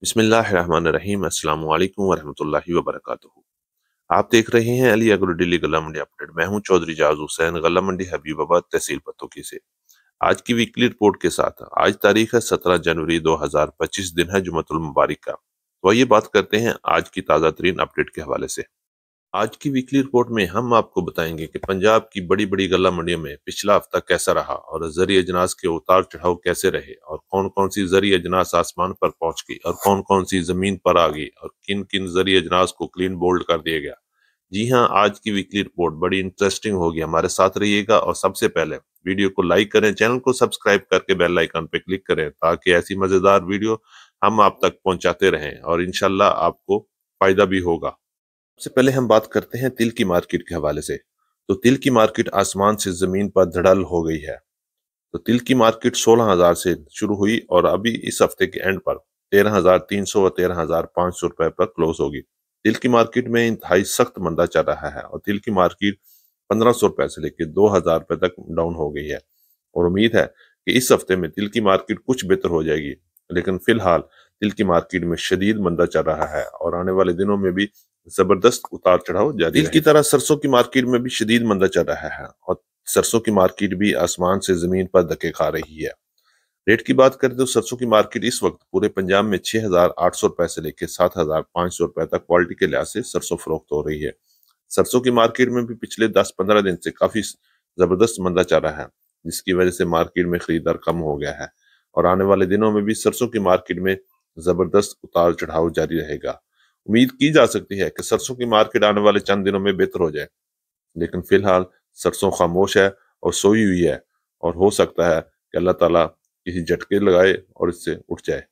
बिस्मिल्लाहिर्रहमानिर्रहीम। अस्सलाम वालेकुम वरहमतुल्लाहि वबरकातुहू। आप देख रहे हैं अली एग्रो डेली गल्ला मंडी अपडेट। मैं हूं चौधरी जाज हुसैन, गल्ला मंडी हबीबाबाद, तहसील पतोकी से। आज की वीकली रिपोर्ट के साथ आज तारीख है 17 जनवरी 2025, दिन है जुमतुल मुबारक का। तो आइए बात करते हैं आज की ताज़ा तरीन अपडेट के हवाले से। आज की वीकली रिपोर्ट में हम आपको बताएंगे कि पंजाब की बड़ी बड़ी गल्ला मंडियों में पिछला हफ्ता कैसा रहा और जरी अजनास के उतार चढ़ाव कैसे रहे और कौन कौन सी जरी अजनास आसमान पर पहुंच गई और कौन कौन सी जमीन पर आ गई और किन किन जरी अजनास को क्लीन बोल्ड कर दिया गया। जी हाँ, आज की वीकली रिपोर्ट बड़ी इंटरेस्टिंग होगी, हमारे साथ रहिएगा। और सबसे पहले वीडियो को लाइक करें, चैनल को सब्सक्राइब करके बेल आइकन पे क्लिक करें ताकि ऐसी मजेदार वीडियो हम आप तक पहुंचाते रहें और इंशाल्लाह आपको फायदा भी होगा। सबसे पहले हम बात करते हैं तिल की मार्केट के हवाले से। तो तिल की मार्केट आसमान से जमीन पर धड़ल्ल हो गई है। तो तिल की मार्केट 16,000 से शुरू हुई और अभी इस हफ्ते के एंड पर 13,300 और 13,500 रुपए पर क्लोज होगी। तिल की मार्केट में इंतहाई सख्त मंदा चल रहा है और तिल की मार्केट 1,500 रुपए से लेकर 2,000 रुपए तक डाउन हो गई है। और उम्मीद है कि इस हफ्ते में तिल की मार्केट कुछ बेहतर हो जाएगी, लेकिन फिलहाल तिल की मार्केट में शदीद मंदा चल रहा है और आने वाले दिनों में भी जबरदस्त उतार चढ़ाव जारी रहेगा। तिल की तरह सरसों की मार्केट में भी शदीद मंदा चल रहा है और सरसों की मार्केट भी आसमान से जमीन पर धक्के खा रही है। रेट की बात करें तो सरसों की मार्केट इस वक्त पूरे पंजाब में 6,800 रुपए से लेकर 7,500 रुपए तक क्वालिटी के लिहाज से सरसों फरोख्त हो रही है। सरसों की मार्केट में भी पिछले 10-15 दिन से काफी जबरदस्त मंदा चल रहा है, जिसकी वजह से मार्केट में खरीदार कम हो गया है और आने वाले दिनों में भी सरसों की मार्केट में जबरदस्त उतार चढ़ाव जारी रहेगा। उम्मीद की जा सकती है कि सरसों की मार्केट आने वाले चंद दिनों में बेहतर हो जाए, लेकिन फिलहाल सरसों खामोश है और सोई हुई है और हो सकता है कि अल्लाह ताला किसी झटके लगाए और इससे उठ जाए।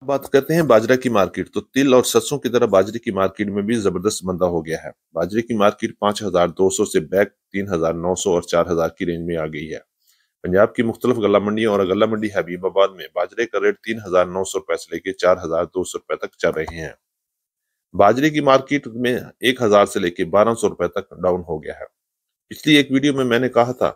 बात करते हैं बाजरा की मार्केट। तो तिल और सरसों की तरह बाजरे की मार्केट में भी जबरदस्त मंदा हो गया है। बाजरे की मार्केट 5,200 से बैक 3,900 और 4,000 की रेंज में आ गई है। पंजाब की मुख्तलिफ गल्ला मंडियों और गल्ला मंडी हबीबाबाद में बाजरे का रेट 3,900 रुपए से लेकर 4,200 रुपए तक चल रहे हैं। बाजरे की मार्केट में 1,000 से लेकर 1,200 रुपए तक डाउन हो गया है। पिछली एक वीडियो में मैंने कहा था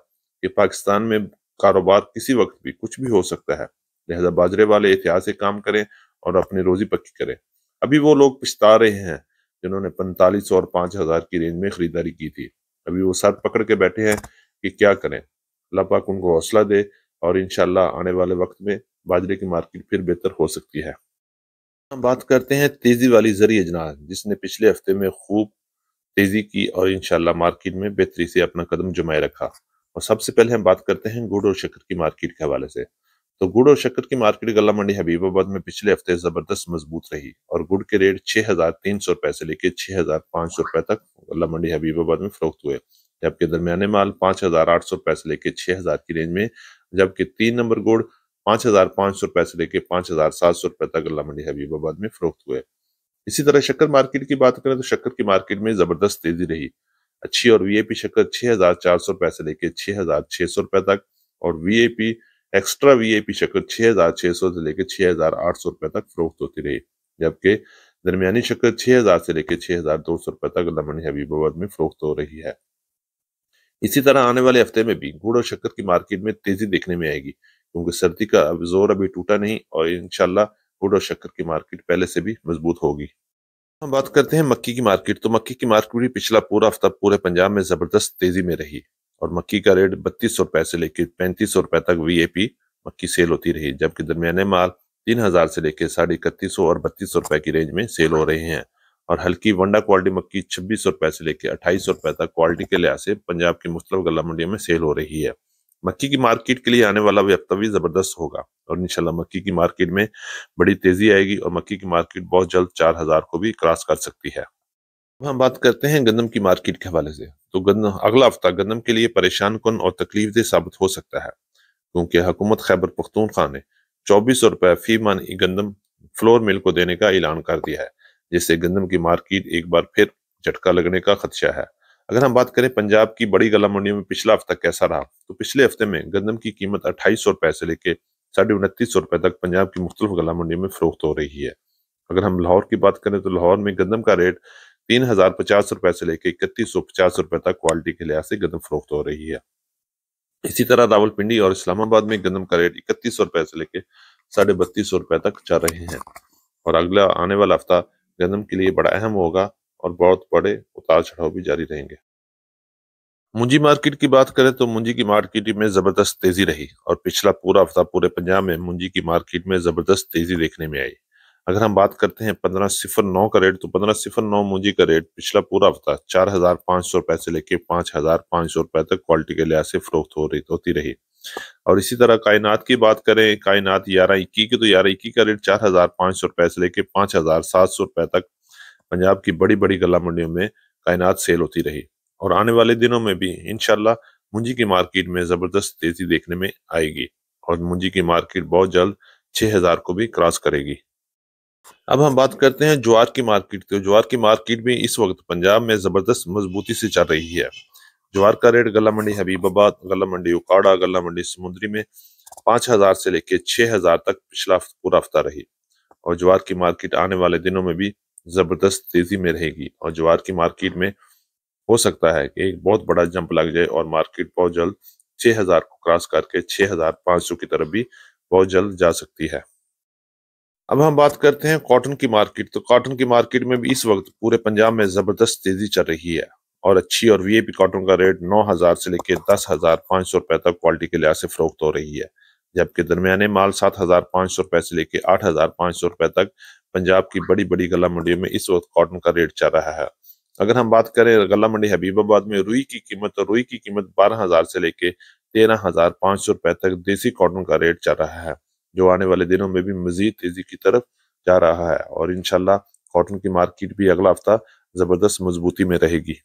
कि पाकिस्तान में कारोबार किसी वक्त भी कुछ भी हो सकता है, लिहाजा बाजरे वाले एहतियात से काम करें और अपनी रोजी पक्की करें। अभी वो लोग पछता रहे हैं जिन्होंने 4500 और 5,000 की रेंज में खरीदारी की थी। अभी वो सर पकड़ के बैठे हैं कि क्या करें। अल्लाह पाक उनको हौसला दे और इंशाल्लाह आने वाले वक्त में बाजरे की मार्केट फिर बेहतर हो सकती है। हम बात करते हैं तेजी वाली जरी अजनास, जिसने पिछले हफ्ते में खूब तेजी की और इंशाल्लाह मार्केट में बेहतरी से अपना कदम जमाए रखा। और सबसे पहले हम बात करते हैं गुड़ और शक्कर की मार्केट के हवाले से। तो गुड़ और शक्कर की मार्केट गल्ला मंडी हबीबाबाद में पिछले हफ्ते जबरदस्त मजबूत रही और गुड़ के रेट 6,300 रुपए से लेकर 6,500 रुपए तक गल्ला मंडी हबीबाबाद में फरोख्त हुए, जबकि दरमियाने माल 5,800 रुपए से लेकर 6,000 की रेंज में, जबकि 3 नंबर गुड़ 5,500 रुपए से लेकर 5,700 रुपए तक गल्ला मंडी हबीबाबाद में फरोख्त हुए। इसी तरह शक्कर मार्केट की बात करें तो शक्कर की मार्केट में जबरदस्त तेजी रही। अच्छी और वीआईपी शक्कर 6,400 रुपए से लेकर 6,600 रुपए तक और वीआईपी एक्स्ट्रा वीआईपी शक्कर 6,600 से लेकर 6,800 रुपए तक फरोख्त होती रही, जबकि दरमियानी शक्कर 6,000 से लेकर 6,200 रुपए तक लमनी हबीबाबाद में फरोख्त हो रही है। इसी तरह आने वाले हफ्ते में भी गुड़ और शक्कर की मार्केट में तेजी देखने में आएगी, क्योंकि सर्दी का जोर अभी टूटा नहीं और इंशाल्लाह गुड़ और शक्कर की मार्केट पहले से भी मजबूत होगी। हम बात करते हैं मक्की की मार्केट। तो मक्की की मार्केट भी पिछला पूरा हफ्ता पूरे पंजाब में जबरदस्त तेजी में रही और मक्की का रेट 3,200 रुपए से लेकर 3,500 रुपए तक वीएपी मक्की सेल होती रही, जबकि दरमियाने माल 3,000 से लेकर 3,350 और 3,200 रुपए की रेंज में सेल हो रहे हैं। और हल्की वंडा क्वालिटी मक्की 2,600 रुपए से लेकर 2,800 रुपए तक क्वालिटी के लिहाज से पंजाब की मुख्तलिफ गल्ला मंडियों में सेल हो रही है। मक्की की मार्केट के लिए आने वाला हफ्ता भी जबरदस्त होगा और इंशाल्लाह मक्की की मार्केट में बड़ी तेजी आएगी और मक्की की मार्केट बहुत जल्द 4,000 को भी क्रॉस कर सकती है। अब हम बात करते हैं गंदम की मार्केट के हवाले से। तो गंदम अगला हफ्ता गंदम के लिए परेशान कुन और तकलीफदेह साबित हो सकता है, क्योंकि हुकूमत खैबर पख्तूनख्वा ने 2,400 रुपए फी मन गंदम फ्लोर मिल को देने का ऐलान कर दिया है, जिससे गंदम की मार्केट एक बार फिर झटका लगने का खदशा है। अगर हम बात करें पंजाब की बड़ी गल्ला मंडियों में पिछला हफ्ता कैसा रहा, तो पिछले हफ्ते में गंदम की कीमत 2,800 रुपए से लेकर 2,950 रुपए तक पंजाब की मुख्तलिफ गल्ला मंडियों में फरोख्त हो रही है। अगर हम लाहौर की बात करें तो लाहौर में गंदम का रेट 3,050 रुपए से लेकर 3,150 रुपए तक क्वालिटी के लिहाज से गंदम फरोख्त हो रही है। इसी तरह रावलपिंडी और इस्लामाबाद में गंदम का रेट 3,100 रुपए से लेकर 3,250 रुपए तक चल रहे हैं। और अगला आने वाला हफ्ता गंदम के लिए बड़ा अहम होगा और बहुत बड़े उतार चढ़ाव भी जारी रहेंगे। मुंजी मार्केट की बात करें तो मुंजी की मार्केट में जबरदस्त तेजी रही और पिछला पूरा हफ्ता पूरे पंजाब में मुंजी की मार्केट में जबरदस्त तेजी देखने में आई। अगर हम बात करते हैं 1509 का रेट, तो 1509 मुंजी का रेट पिछला पूरा हफ्ता 4,500 रुपए से लेके 5,500 रुपए तक क्वालिटी के लिहाज से फरोख्त होती रही। और इसी तरह कायनात की बात करें, कायनात 1121 की, तो 1121 का रेट 4,500 रुपए से लेके 5,700 रुपए तक पंजाब की बड़ी बड़ी गल्ला मंडियों में कायनात सेल होती रही। और आने वाले दिनों में भी इंशाल्लाह मुंजी की मार्केट में जबरदस्त तेजी देखने में आएगी और मुंजी की मार्केट बहुत जल्द 6,000 को भी क्रॉस करेगी। अब हम बात करते हैं ज्वार की मार्केट। तो ज्वार की मार्केट भी इस वक्त पंजाब में जबरदस्त मजबूती से चल रही है। ज्वार का रेट गल्ला मंडी हबीबाबाद, गल्ला मंडी उकाड़ा, गल्ला मंडी समुद्री में 5,000 से लेकर 6,000 तक पिछला पूरा हफ्ता रही। और ज्वार की मार्केट आने वाले दिनों में भी जबरदस्त तेजी में रहेगी और ज्वार की मार्केट में हो सकता है कि एक बहुत बड़ा जंप लग जाए और मार्केट बहुत जल्द 6,000 को क्रॉस करके 6,500 की तरफ भी बहुत जल्द जा सकती है। अब हम बात करते हैं कॉटन की मार्केट। तो कॉटन की मार्केट में भी इस वक्त पूरे पंजाब में जबरदस्त तेजी चल रही है और अच्छी और वीआईपी कॉटन का रेट 9,000 से लेकर 10,500 रुपए तक क्वालिटी के लिहाज से फरोख्त हो रही है, जबकि दरमियाने माल 7,500 रुपए से लेकर 8,500 रुपए तक पंजाब की बड़ी बड़ी गल्ला मंडियों में इस वक्त कॉटन का रेट चल रहा है। अगर हम बात करें गल्ला मंडी हबीबाबाद में रुई की कीमत, तो रुई की कीमत 12,000 से लेके 13,500 रुपए तक देसी कॉटन का रेट चल रहा है, जो आने वाले दिनों में भी मजीद तेजी की तरफ जा रहा है। और इंशाल्लाह कॉटन की मार्केट भी अगला हफ्ता जबरदस्त मजबूती में रहेगी।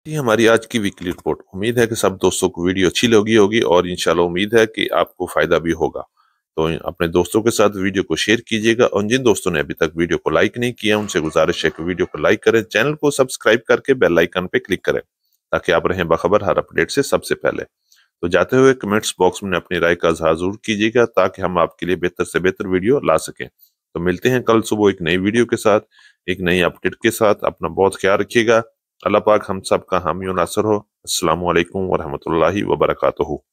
ये हमारी आज की वीकली रिपोर्ट। उम्मीद है कि सब दोस्तों को वीडियो अच्छी लगी होगी और इंशाल्लाह उम्मीद है कि आपको फायदा भी होगा। तो अपने दोस्तों के साथ वीडियो को शेयर कीजिएगा और जिन दोस्तों ने अभी तक वीडियो को लाइक नहीं किया उनसे गुजारिश है कि वीडियो को लाइक करें, चैनल को सब्सक्राइब करके बेल आइकन पे क्लिक करें ताकि आप रहें बाखबर हर अपडेट से सबसे पहले। तो जाते हुए कमेंट्स बॉक्स में अपनी राय का इजहार जरूर कीजिएगा ताकि हम आपके लिए बेहतर से बेहतर वीडियो ला सकें। तो मिलते हैं कल सुबह एक नई वीडियो के साथ, एक नई अपडेट के साथ। अपना बहुत ख्याल रखिएगा। अल्लाह पाक हम सब का हामी और नासर हो। अस्सलामु अलैकुम वरहमतुल्लाहि वबरकातुहू।